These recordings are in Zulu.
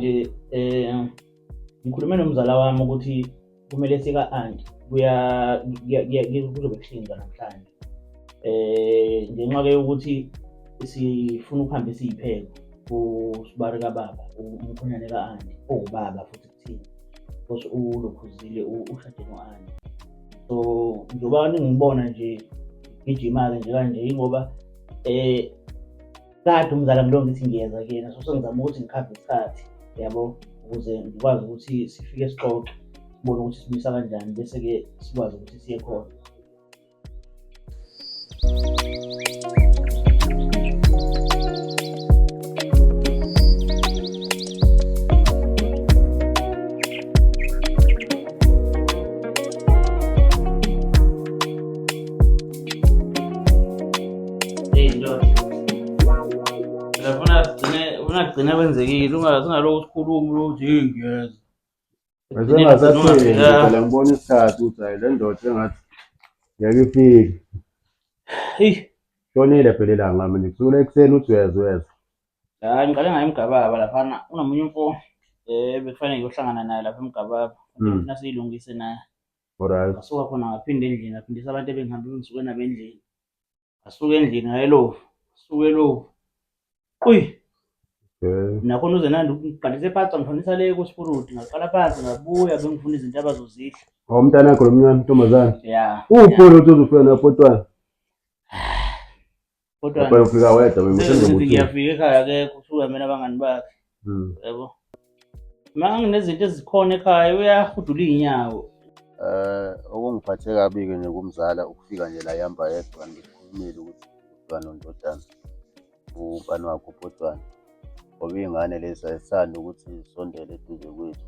manje ngikhulume nomzala wami ukuthi kumele sika-anti kuzobe kuhlinzwa namhlanje. Ngenxa-ke yokuthi sifuna ukuhamba siyipheko kusibari kababa, umkhwenyane ka-anti, owubaba futhi kuthina. Because ulokhuzile ushade no-anti. So njengoba ningibona nje ngijima-ke nje kanje, yingoba kade umzala ngilo ngithi ngiyeza kuyena, so sengizama ukuthi ngikhave isikhathi, yabo, ukuze ngikwazi ukuthi sifike sixoxe, sibone ukuthi simisa kanjani, bese-ke sikwazi ukuthi siye khona. Ungagcina kwenzekile, ungalokhu sikhuluma ukuthi ngiyeza. Masengasatheni phela ngibona isikhathi ukuthi hayi le ndoda engathi ngeke ifike. Eyi, Shonile phela ilanga manje, kusukela ekuseni uthi uyeza. hayi ngiqale ngayo eMgababa laphana, unomunye umfo bekufanele ngiyohlangana naye lapha eMgababa, ufuna siyilungise naye. Alright. Ngasuka khona ngaphinde endlini, ngaphindisa abantu ebengihambe ngisuke nabo endlini. Ngasuka endlini ngayelo, uyi, nakhona uze nandi ngiqalise phansi, ngihonisa le kuSifuruti, ngaqala phansi ngabuya bengifuna izinto abazozidla. Umntana wakho lo mncane ntombazane? Ya. Ukhona ukuthi uzofika napotwana? Kodwa ufika wedwa ngiyafika ekhaya akekho, usuka mina abangani bakhe. Yabo. Uma nginezinto ezikhona ekhaya uyahudula iy'nyawo. Okungiphathe kabi-ke nje kumzala ukufika nje la ihamba yedwa, ngikhulumile ukuthi ufika nondodana umfana wakho upotwana, ngoba iy'ngane lezi ayisithandi ukuthi zisondele eduze kwethu.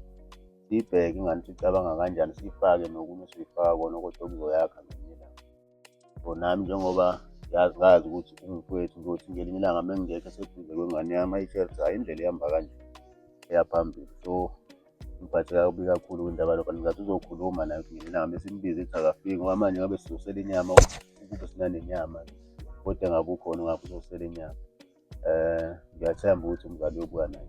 Siyibheke ingane sicabanga kanjani, siyifake nokunye siyifaka kona, kodwa kuzoyakha ngelinye ilanga. So nami njengoba ngazi ukuthi ungumfowethu, ngizothi ngelinye ilanga uma ngingekho seduze kwengane yami ayitshele ukuthi hayi indlela ihamba kanje eya phambili. So ngiphathe kabi kakhulu indaba lokho, ngingathi uzokhuluma naye ukuthi ngelinye ilanga mesimbize ethi akafiki, ngoba manje ngabe sizosela inyama, ukube sinanenyama, kodwa ngabe ukhona ngabe uzosela inyama. Ngiyathemba ukuthi umzali uyobuya naye.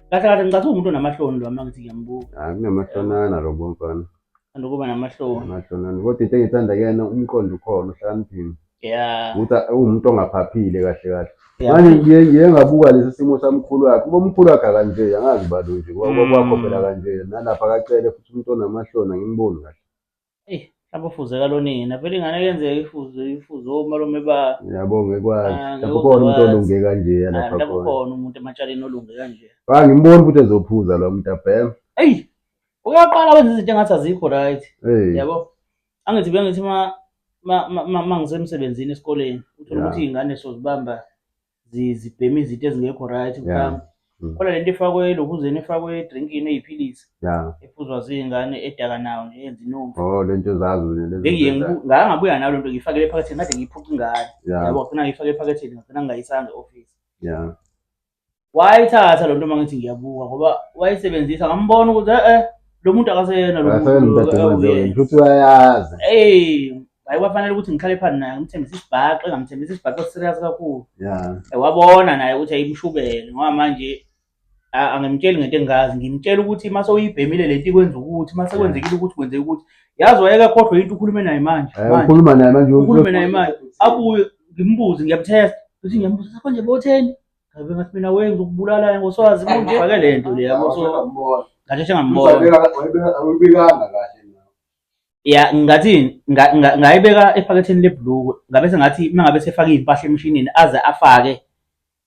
Kahle ngicathi uwumuntu onamahloni lo uma ngithi ngiyambuka. Kunamahlonana lo mfana. Kanti ukuba namahloni. Amahlonana. Kodwa into engithanda kuyena umqondo ukhona, uhlakaniphile. Ya. Ukuthi uwumuntu ongaphaphile kahle. Manje ngiye ngabuka lesi simo samkhulu wakhe. Uma umkhulu wakhe kanje angazi balo nje kwakho phela kanje. Nalapha akacele futhi umuntu onamahloni angimboni kahle. Mhlawumbe ufuze kalonina phela ingane kuyenzeka ifuze omalume ba. Yabo ngekwazi. Mhlawumbe ukhona umuntu olunge kanje lapha khona. Mhlawumbe ukhona umuntu ematshaleni olunge kanje. Ngimboni futhi ezophuza lo muntu abhema. Eyi, uyaqala wenza izinto engathi azikho right. Yabo. Angithi ma ngisemsebenzini esikoleni, uthola ukuthi iy'ngane sozibamba zibhema izinto ezingekho right mhlawumbe. Kodwa lento efakwe elokhuzeni, efakwe edrinkini, eyiphilisi, ephuzwa ziy'ngane edaka nawo nje yenza inomfu. Lento zazo ngabuya nayo lento ngiyifakele ephaketheni, kade ngiyiphuca ingane. Yabo, ngagcina ngiyifake ephaketheni, ngagcina ngingayisanga e-office. Wayithatha lo nto uma ngithi ngiyabuka, ngoba wayisebenzisa, ngambona ukuthi lo muntu akaseyena lo muntu. Futhi uyayazi. Hayi kwafanele ukuthi ngikhale phansi naye, ngimthembise isibhaqo, engamthembisa isibhaqo esiserious kakhulu. Wabona naye ukuthi ayimshubele, ngoba manje angimtsheli ngento engazi, ngimtshela ukuthi mase uyibhemile lento ikwenza ukuthi, mase kwenzekile ukuthi kwenzeke ukuthi. Yazi wayeka khodwa into ukhulume naye manje. Ukhulume naye manje. Abuye ngimbuze, ngiyamthesta. Uthi ngiyambuza sakho nje botheni? Ngabe ngathi mina wenza ukubulala ngoswazi manje fake lento le yabo, so ngasheshe ngambona. Awuyibekanga kahle. Ya, ngathi ngayibeka ephaketheni lebhuluku, ngabe sengathi uma ngabe sefaka iy'mpahla emshinini aze afake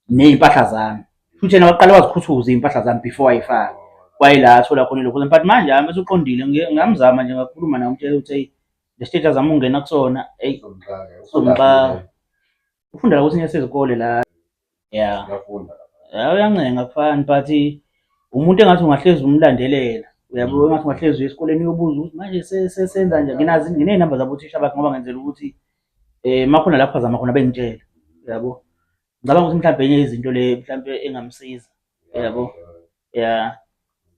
ney'mpahla zami. Futhi yena waqala wazikhuthuza iy'mpahla zami before ayifake. Wayela athola khona lokho. But manje hamba esuqondile, ngamzama nje ngakhuluma naye, umtshela ukuthi le state azama ukungena kusona, somxa. Ufunda la kwesinye sezikole la. Ya. Uyancenga kufani, but umuntu engathi ungahlezi umlandelela. Uyabo, engathi ungahlezi esikoleni uyobuza ukuthi manje senza njani. Nginey'namba zabo othisha bakhe, ngoba ngenzela ukuthi makhona lapho azama khona bengitshela. Yabo. Ngicabanga ukuthi mhlawumbe enye izinto le mhlawumbe engamsiza. Yabo. Ya.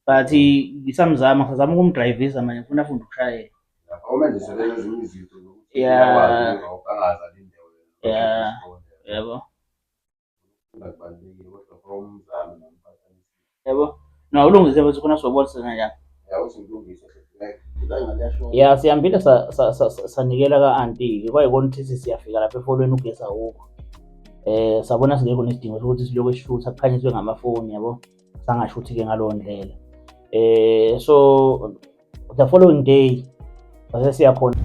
But ngisamzama, ngisazama ukumdrayivisa manje, ngifuna afunde ukushayela. Manje sebenza ezinye izinto zokuthi awuqangaza le nto. Yabo. Yabo. No, ulungise bese khona sobona kanjani. Ya siyambile sanikela ka-anti-ke kwayikona ukuthi siyafika lapha efolweni ugesi awukho. Sabona singekho nesidingo sokuthi silokhu sishutha kukhanyiswe ngamafoni yabo, sangashuthi-ke ngalowo ndlela. So the following day sase siyakhona.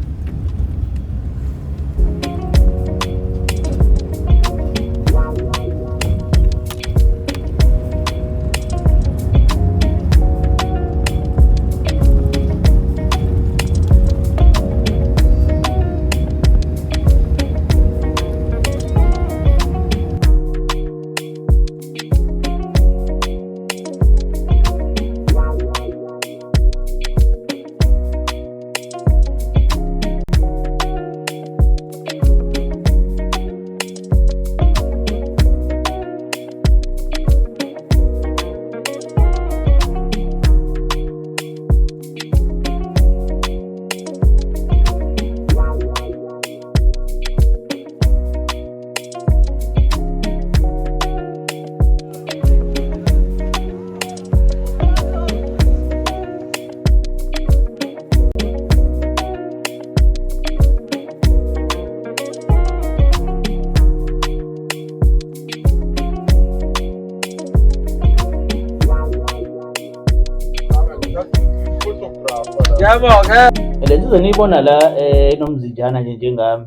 Le nsizwa eniyibona la enomzinjana nje njengami,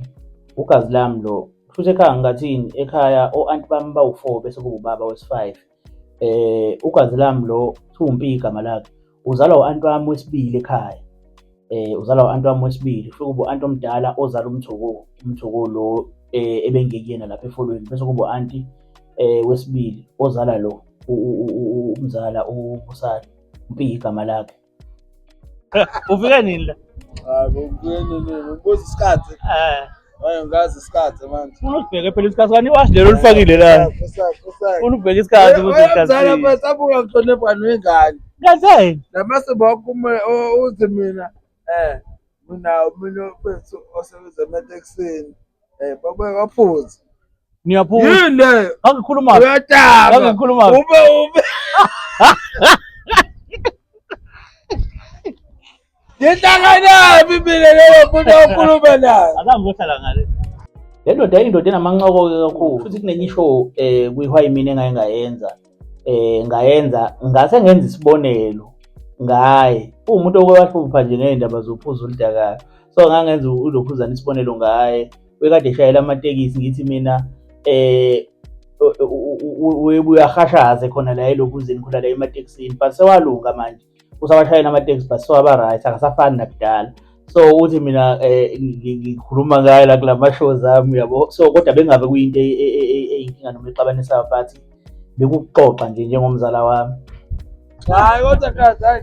ugazi lami lo. Futhi ekhaya ngathini, ekhaya o-anti bami bawu-4 bese kuba ubaba wesi-5. Ugazi lami lo Thumpi igama lakhe, uzalwa u-anti wami wesibili ekhaya. Uzalwa u-anti wami wesibili, kusho kuba u-anti omdala ozala umthoko lo ebengekuyena lapha efolweni, bese kuba u-anti wesibili ozala lo umzala uMusana, Mpi igama lakhe. Ufike nini la? Ngifike nini? Ubuza isikhathi. Ngazi isikhathi manje. Ufuna ukubheka phela isikhathi kani washi lelo olifakile la. Ufuna ukubheka isikhathi ukuthi isikhathi. Mzala mfethu abuka ngihlonipha nengane. Ngathini? Lamase bakume uthi mina mina mfethu osebenza emateksini. Babuye baphuza. Niyaphuza. Yini le? Angikhuluma. Uyataba. Angikhuluma. Ube. Ngintangana bibile leyo muntu okhuluma naye. Akambohlala ngale. Le ndoda indoda enamanqoko kakhulu futhi kunenyisho kuyihwayi mina engayenza. Ngayenza ngase ngenza isibonelo ngaye. Umuntu okwahlupha nje ngendaba zophuza ulidakayo. So ngangenza uzophuzana isibonelo ngaye. Bekade eshayela amatekisi ngithi mina uyahashaze khona la elokhuzeni khona la ematekisini, but sewalunga manje. Usabashayela amatekisi but sewaba right, akasafani nakudala. So uthi mina ngikhuluma ngayo la kulama shows ami yabo. So kodwa bengabe kuyinto eyinkinga noma exabanisayo, but bekuxoxa nje njengomzala wami. Hayi kodwa kahle.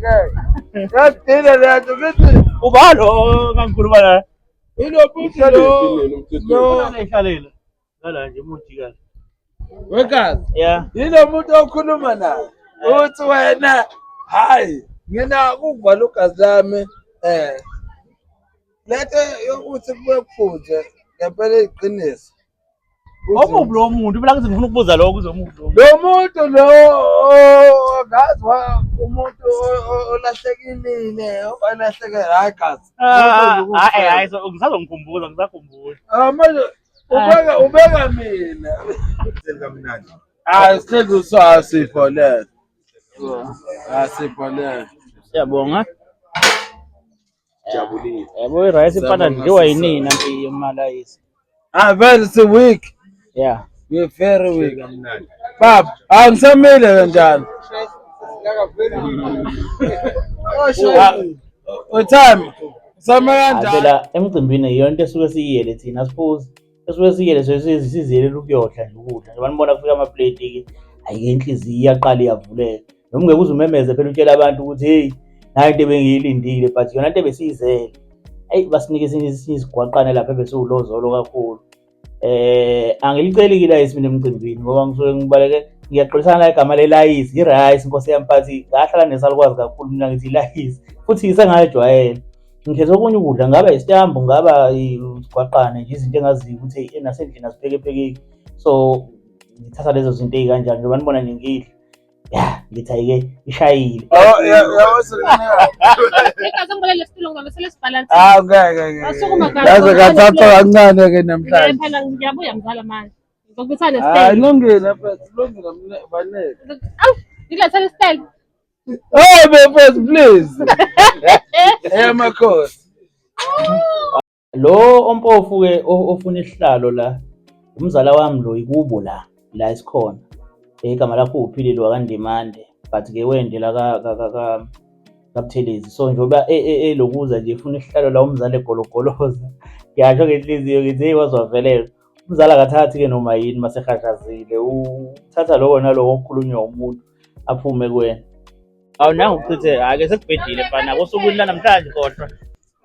Yadile lento ngithi Ubalo ngangikhuluma la. ilo muntu lo Ngihlalele. Ngala nje umuntu kahle. wekazi. Yeah. Yilo muntu okhuluma naye. Uthi wena hayi ngina ukuvala ugazi lami lethe yokuthi kube kuphuze ngempela iqiniso. Omuphi lo muntu? Mina ngithi ngifuna ukubuza lokho kuzomuntu. Lo muntu lo ngazi umuntu olahlekile olahlekela hayi gazi. Hayi ngisazongikhumbula ngisakhumbula. Manje ubeka mina. Kamnandi. Hayi sithele usasipho le. Asipho le. Siyabonga. Jabulile. Yabo i-rice ifana nje yinina mpi yomalayisi. Vele si weak. Yeah. We're very weak. Bab, angisamile kanjani? Time. Sama kanjani? Phela emcimbini iyo into esuke siyiyele thina suppose. Esuke siyiyele siziyele ukuyodla nje ukudla. Nje banibona kufika ama-plate ke ayike inhliziyo iyaqala iyavuleka. Noma ungeke uzumemeze phela utshela abantu ukuthi hey nayo into ebengiyilindile but yona into ebesiyizele. Hey basinike isigwaqane lapha ebesiwulozolo kakhulu. Angiliceli ilayisi mina emcimbini ngoba ngisuke ngibaleke ngiyaxolisana la igama lelayisi i-rice inkosi yamphathi ngahlala nesalukwazi kakhulu mina ngithi ilayisi futhi isengayijwayela. Ngikhethe okunye ukudla ngaba isitambu ngaba isigwaqane nje izinto engaziyo ukuthi nasendlini asipheke. So ngithatha lezo zinto ey'kanjani njengoba nibona nje ngidla. ya ngithi ayike ishayile. Ngazongibona lesitulo ngizobesele sibalance. Ngeke. Asukuma Yaze kathatha kancane ke namhlanje. phela ngiyabuya mzala manje. Ngizokubisa Hayi nesitelo. lungile mfethu, lungile banele. Awu, ngilethele isitelo. Oh mfethu please. Makhosi. Lo ompofu ke ofuna isihlalo la umzala wami lo ikubo la esikhona. Igama lakho uphilile wakandimande but ke wende la kaButhelezi. So njoba elokuza nje ufuna isihlalo la umzala egologoloza. Ngiyasho ngenhliziyo ngithi hey wazwavelela. Umzala akathathi ke noma yini masehashazile. Uthatha lokho naloko okukhulunywa umuntu aphume kuwena. Awu nangu uchithe ake sekubhedile mfana kosukwini la namhlanje kodwa.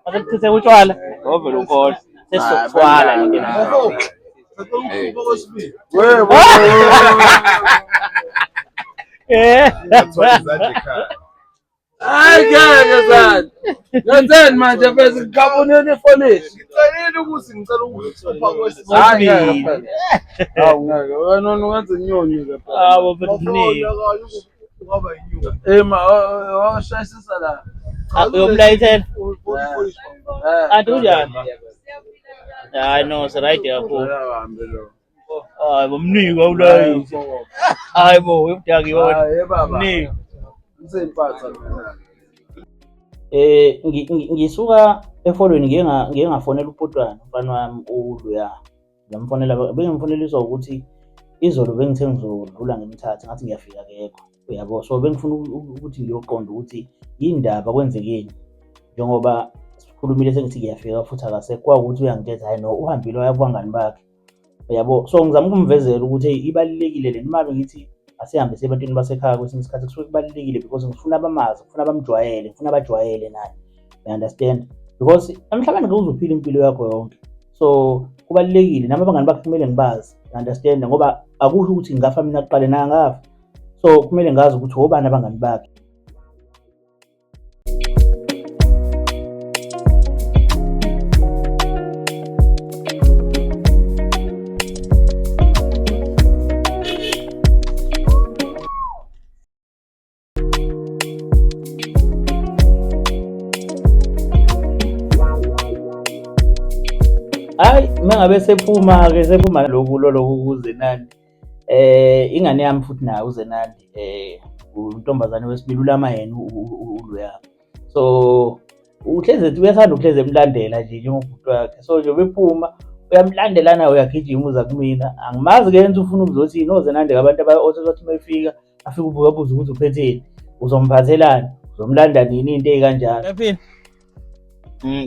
Mase kuchithe utshwala ovela ukhohle. Sesizokufwala nje la. Hayi ngeke zani. Ngenzeni manje mfethu ngikaboneni ifonisi. Ngicelile ukuthi ngicela ukuthupha kwesibili. Hayi ngeke mfethu. Hawu ngeke wena ungenza inyoni ke phela. Hawo mfethu Ungaba inyuka. Washayisisa la. uyomlayithela anti kunjani? Hayi no sirayidi kakhulu. Hayi bomniki awulayisi. Hayi bo uyabudaki wona. Hayi baba. Mniki. Usempatha mina. Ngisuka efolweni ngike ngafonela uPotwana umfana wami uLuya. Ngamfonela bengimfoneliswa ukuthi izolo bengithe ngizodlula ngimthatha ngathi ngiyafika kekho. Uyabo so bengifuna ukuthi ngiyoqonda ukuthi indaba kwenzekeni njengoba sikhulumile sengithi ngiyafika futhi akasekwa ukuthi uyangitetha hayi no uhambile waya kubangani bakhe. Uyabo so ngizama ukumvezela ukuthi ibalekile le imali ngithi asihambe sebantwini basekhaya kwesinye isikhathi kusuke kubalekile because ngifuna abamazi ngifuna abamjwayele ngifuna abajwayele naye. You understand because emhlabeni kuzophila impilo yakho yonke so kubalekile nami abangani bakhe kumele ngibazi. You understand ngoba akusho ukuthi ngafa mina kuqale na ngafa so kumele ngazi ukuthi obani abangani bakhe. Hayi mengabe sephuma lokhu kuZenandi ingane yami futhi nayo uZenandi untombazane wesibili ulama yena uLuya so uhleze uyathanda ukuhleze emlandela nje njengobhuti wakhe so nje bephuma uyamlandela nawe uyagijima uza kumina angimazi ke yenza ufuna ukuzothi noZenandi abantu abathi mayifika afike ubuka buza ukuthi uphetheni uzomphathelana uzomlanda nini into ezikanjalo. Yaphila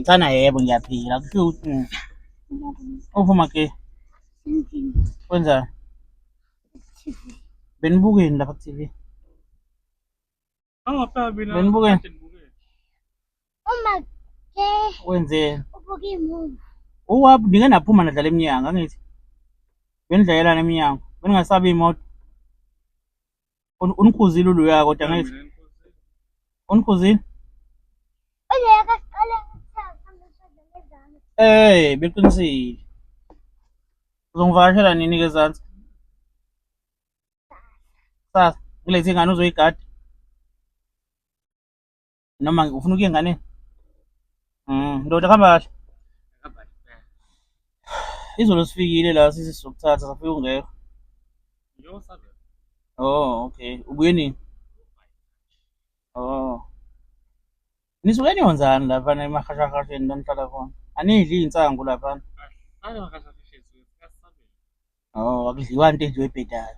thana yebo ngiyaphila kusho ukuthi uvuma ke kwenza benibukeni lapha ku-TV benibukeni Uma ke wenzeni ubuka imuvi uwaphi ndingenaphuma nadlala eminyango angithi benidlayelana eminyango beningasabi imoto unikhuzile uLuya kodwa angithi unikhuzile uyeka siqale ngezami beqinisile uzongivakashela nini ke Zanzi sasa kulethe ingane uzoyigada noma ufuna ukuya enganeni ndoda khamba kahle izolo sifikile la sizokuthatha safika ungekho okay ubuye nini nisuke niyonzani laphana emahashahasheni lanihlala khona anidli iy'nsangu laphana akudliwa nto enje ebhedayo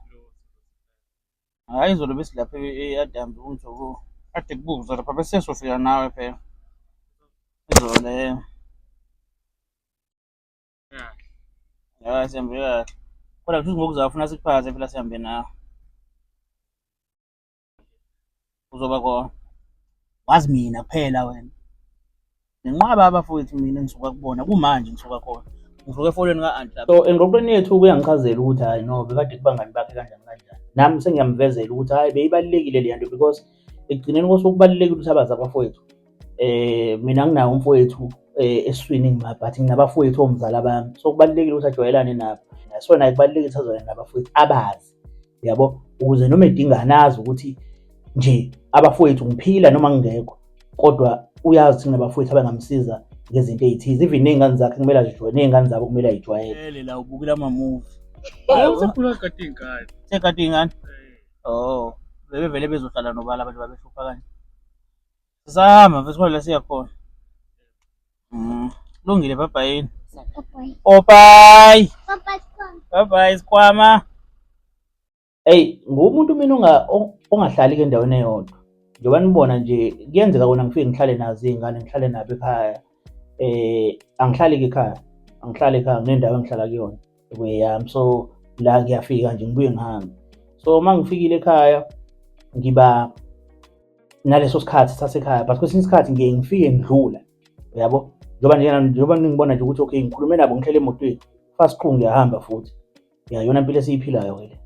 hayi izolo besilapha e-Adams umjoko kade kubuza lapha bese sofika nawe phela izolo ya sihambe kahle kodwa futhi ngokuzafuna sikuphathe phela sihambe nawe uzoba khona wazi mina kuphela wena nginqaba abafowethu mina ngisuka kubona kumanje ngisuka khona ngisuka efolweni ka-anti lapho so engqoqweni yethu kuyangichazela ukuthi hayi no bekade kubangani bakhe kanjani nami sengiyamvezela ukuthi hayi beyibalulekile le nto because ekugcineni kosukubalulekile ukuthi abazi abafowethu mina nginawo umfowethu esiswini but nginabafowethu omzala bami so kubalulekile ukuthi ajwayelane nabo so naye kubalulekile ukuthi azwayelane nabafowethu abazi yabo ukuze noma edinga nazi ukuthi nje abafowethu ngiphila noma ngingekho, kodwa uyazi thina abafowethu abangamsiza ngezinto ey'thize. Even ney'ngane zakhe kumele azijwayele, ney'ngane zabo kumele ay'jwayele. La ubukela ama-movie. Usekhula kade ingane. Sekade iy'ngane? Bebevele bezohlala nobala abantu babehlupha kanje. Sisahamba mfethu la siya khona. Kulungile, bye-bye. Bye. Bye-bye sikhwama. Hey, ngumuntu mina ongahlali endaweni eyodwa. Njengoba nibona nje kuyenzeka kona ngifike ngihlale nazo iy'ngane, ngihlale nabo ekhaya. Angihlali ekhaya. Angihlali ekhaya, nginendawo engihlala kuyona kweyami. So la ngiyafika nje ngibuye ngihambe. So uma ngifikile ekhaya ngiba naleso sikhathi sasekhaya, but kwesinye isikhathi ngiye ngifike ngidlula, yabo. Njengoba ngibona nje ukuthi okay ngikhulume nabo ngihlele emotweni, fast crew ngiyahamba futhi. Yona impilo esiyiphilayo ke le.